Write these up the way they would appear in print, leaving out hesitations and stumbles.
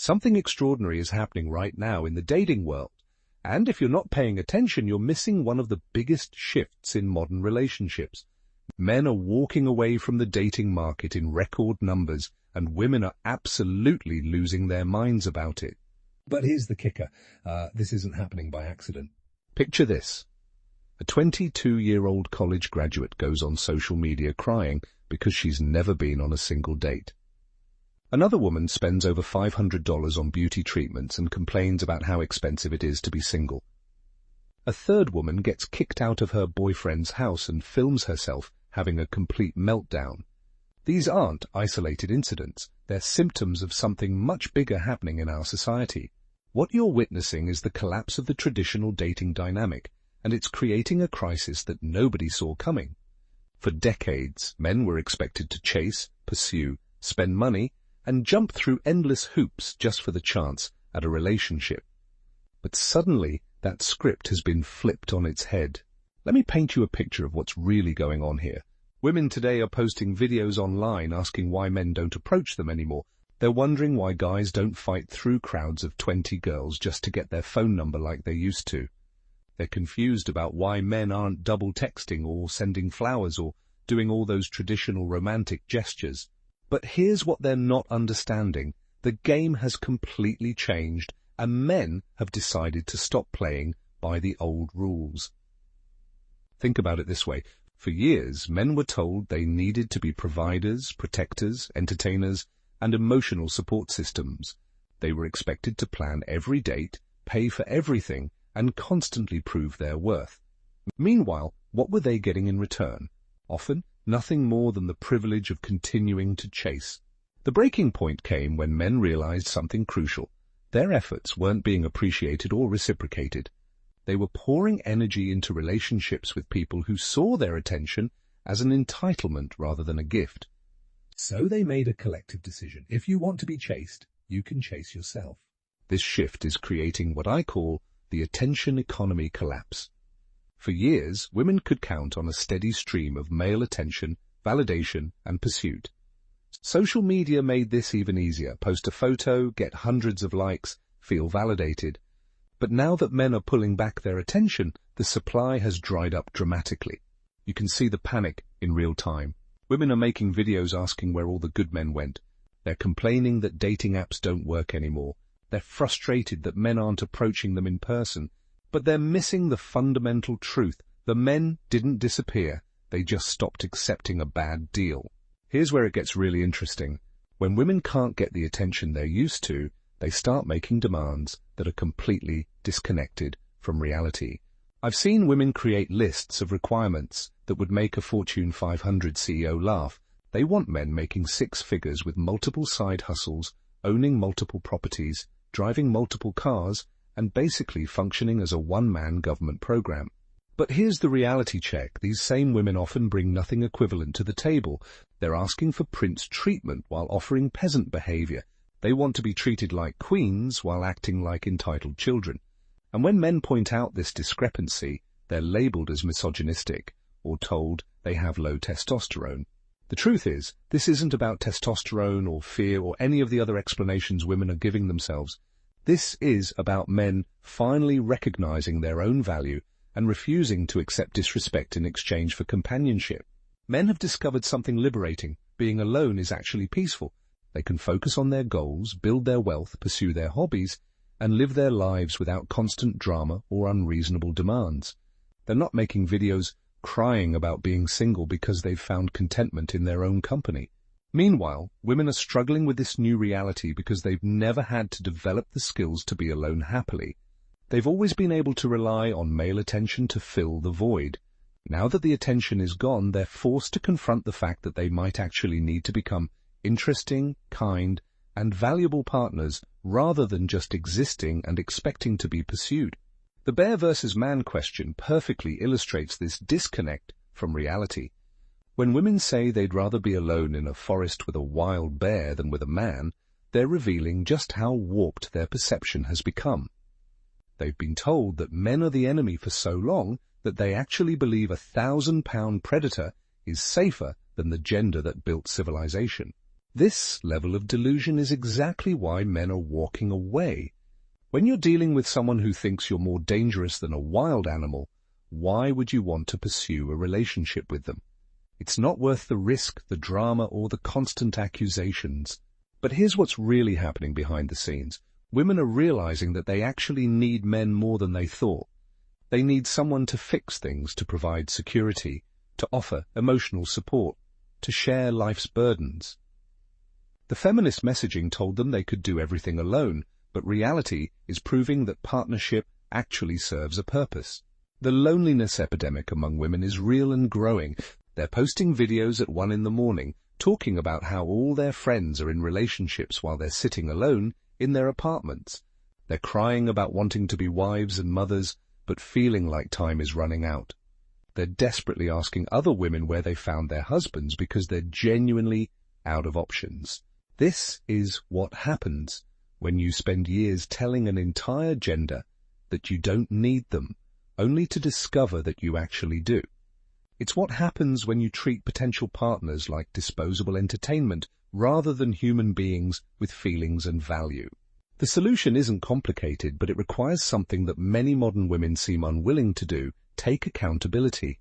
Something extraordinary is happening right now in the dating world. And if you're not paying attention, you're missing one of the biggest shifts in modern relationships. Men are walking away from the dating market in record numbers, and women are absolutely losing their minds about it. But here's the kicker. This isn't happening by accident. Picture this. A 22-year-old college graduate goes on social media crying because she's never been on a single date. Another woman spends over $500 on beauty treatments and complains about how expensive it is to be single. A third woman gets kicked out of her boyfriend's house and films herself having a complete meltdown. These aren't isolated incidents. They're symptoms of something much bigger happening in our society. What you're witnessing is the collapse of the traditional dating dynamic, and it's creating a crisis that nobody saw coming. For decades, men were expected to chase, pursue, spend money, and jump through endless hoops just for the chance at a relationship. But suddenly, that script has been flipped on its head. Let me paint you a picture of what's really going on here. Women today are posting videos online asking why men don't approach them anymore. They're wondering why guys don't fight through crowds of 20 girls just to get their phone number like they used to. They're confused about why men aren't double texting or sending flowers or doing all those traditional romantic gestures. But here's what they're not understanding. The game has completely changed, and men have decided to stop playing by the old rules. Think about it this way. For years, men were told they needed to be providers, protectors, entertainers, and emotional support systems. They were expected to plan every date, pay for everything, and constantly prove their worth. Meanwhile, what were they getting in return? Often, nothing more than the privilege of continuing to chase. The breaking point came when men realized something crucial. Their efforts weren't being appreciated or reciprocated. They were pouring energy into relationships with people who saw their attention as an entitlement rather than a gift. So they made a collective decision. If you want to be chased, you can chase yourself. This shift is creating what I call the attention economy collapse. For years, women could count on a steady stream of male attention, validation, and pursuit. Social media made this even easier. Post a photo, get hundreds of likes, feel validated. But now that men are pulling back their attention, the supply has dried up dramatically. You can see the panic in real time. Women are making videos asking where all the good men went. They're complaining that dating apps don't work anymore. They're frustrated that men aren't approaching them in person. But they're missing the fundamental truth. The men didn't disappear. They just stopped accepting a bad deal. Here's where it gets really interesting. When women can't get the attention they're used to, they start making demands that are completely disconnected from reality. I've seen women create lists of requirements that would make a Fortune 500 CEO laugh. They want men making six figures with multiple side hustles, owning multiple properties, driving multiple cars, and basically functioning as a one-man government program. But here's the reality check. These same women often bring nothing equivalent to the table. They're asking for prince treatment while offering peasant behavior. They want to be treated like queens while acting like entitled children. And when men point out this discrepancy, they're labeled as misogynistic or told they have low testosterone. The truth is, this isn't about testosterone or fear or any of the other explanations women are giving themselves. This is about men finally recognizing their own value and refusing to accept disrespect in exchange for companionship. Men have discovered something liberating. Being alone is actually peaceful. They can focus on their goals, build their wealth, pursue their hobbies, and live their lives without constant drama or unreasonable demands. They're not making videos crying about being single because they've found contentment in their own company. Meanwhile, women are struggling with this new reality because they've never had to develop the skills to be alone happily. They've always been able to rely on male attention to fill the void. Now that the attention is gone, they're forced to confront the fact that they might actually need to become interesting, kind, and valuable partners rather than just existing and expecting to be pursued. The bear versus man question perfectly illustrates this disconnect from reality. When women say they'd rather be alone in a forest with a wild bear than with a man, they're revealing just how warped their perception has become. They've been told that men are the enemy for so long that they actually believe a 1,000-pound predator is safer than the gender that built civilization. This level of delusion is exactly why men are walking away. When you're dealing with someone who thinks you're more dangerous than a wild animal, why would you want to pursue a relationship with them? It's not worth the risk, the drama, or the constant accusations. But here's what's really happening behind the scenes. Women are realizing that they actually need men more than they thought. They need someone to fix things, to provide security, to offer emotional support, to share life's burdens. The feminist messaging told them they could do everything alone, but reality is proving that partnership actually serves a purpose. The loneliness epidemic among women is real and growing. They're posting videos at 1 a.m, talking about how all their friends are in relationships while they're sitting alone in their apartments. They're crying about wanting to be wives and mothers, but feeling like time is running out. They're desperately asking other women where they found their husbands because they're genuinely out of options. This is what happens when you spend years telling an entire gender that you don't need them, only to discover that you actually do. It's what happens when you treat potential partners like disposable entertainment rather than human beings with feelings and value. The solution isn't complicated, but it requires something that many modern women seem unwilling to do: take accountability.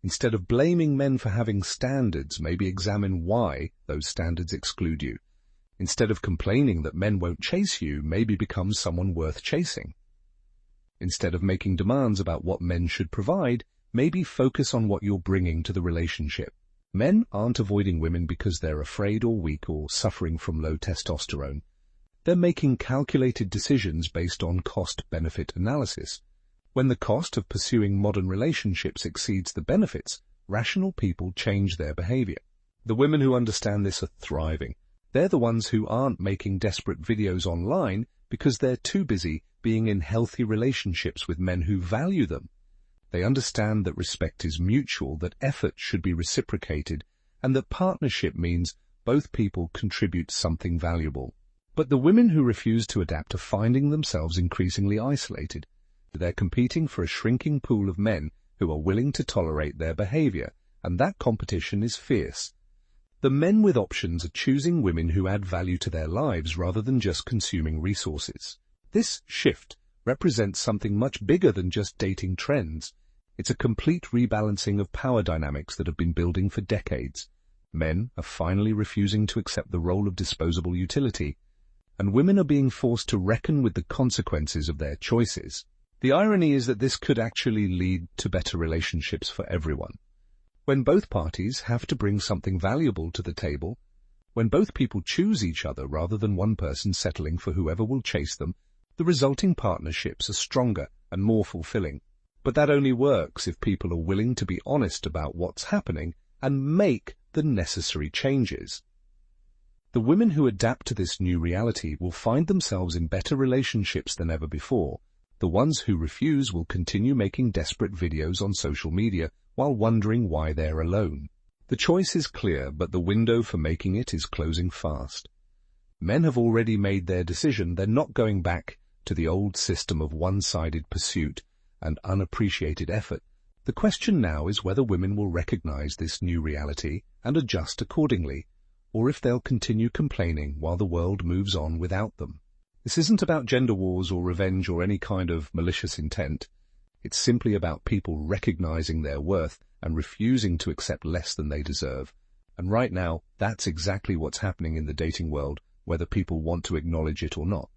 Instead of blaming men for having standards, maybe examine why those standards exclude you. Instead of complaining that men won't chase you, maybe become someone worth chasing. Instead of making demands about what men should provide, maybe focus on what you're bringing to the relationship. Men aren't avoiding women because they're afraid or weak or suffering from low testosterone. They're making calculated decisions based on cost-benefit analysis. When the cost of pursuing modern relationships exceeds the benefits, rational people change their behavior. The women who understand this are thriving. They're the ones who aren't making desperate videos online because they're too busy being in healthy relationships with men who value them. They understand that respect is mutual, that effort should be reciprocated, and that partnership means both people contribute something valuable. But the women who refuse to adapt are finding themselves increasingly isolated. They're competing for a shrinking pool of men who are willing to tolerate their behavior, and that competition is fierce. The men with options are choosing women who add value to their lives rather than just consuming resources. This shift represents something much bigger than just dating trends. It's a complete rebalancing of power dynamics that have been building for decades. Men are finally refusing to accept the role of disposable utility, and women are being forced to reckon with the consequences of their choices. The irony is that this could actually lead to better relationships for everyone. When both parties have to bring something valuable to the table, when both people choose each other rather than one person settling for whoever will chase them, the resulting partnerships are stronger and more fulfilling. But that only works if people are willing to be honest about what's happening and make the necessary changes. The women who adapt to this new reality will find themselves in better relationships than ever before. The ones who refuse will continue making desperate videos on social media while wondering why they're alone. The choice is clear, but the window for making it is closing fast. Men have already made their decision. They're not going back to the old system of one-sided pursuit and unappreciated effort. The question now is whether women will recognize this new reality and adjust accordingly, or if they'll continue complaining while the world moves on without them. This isn't about gender wars or revenge or any kind of malicious intent. It's simply about people recognizing their worth and refusing to accept less than they deserve. And right now, that's exactly what's happening in the dating world, whether people want to acknowledge it or not.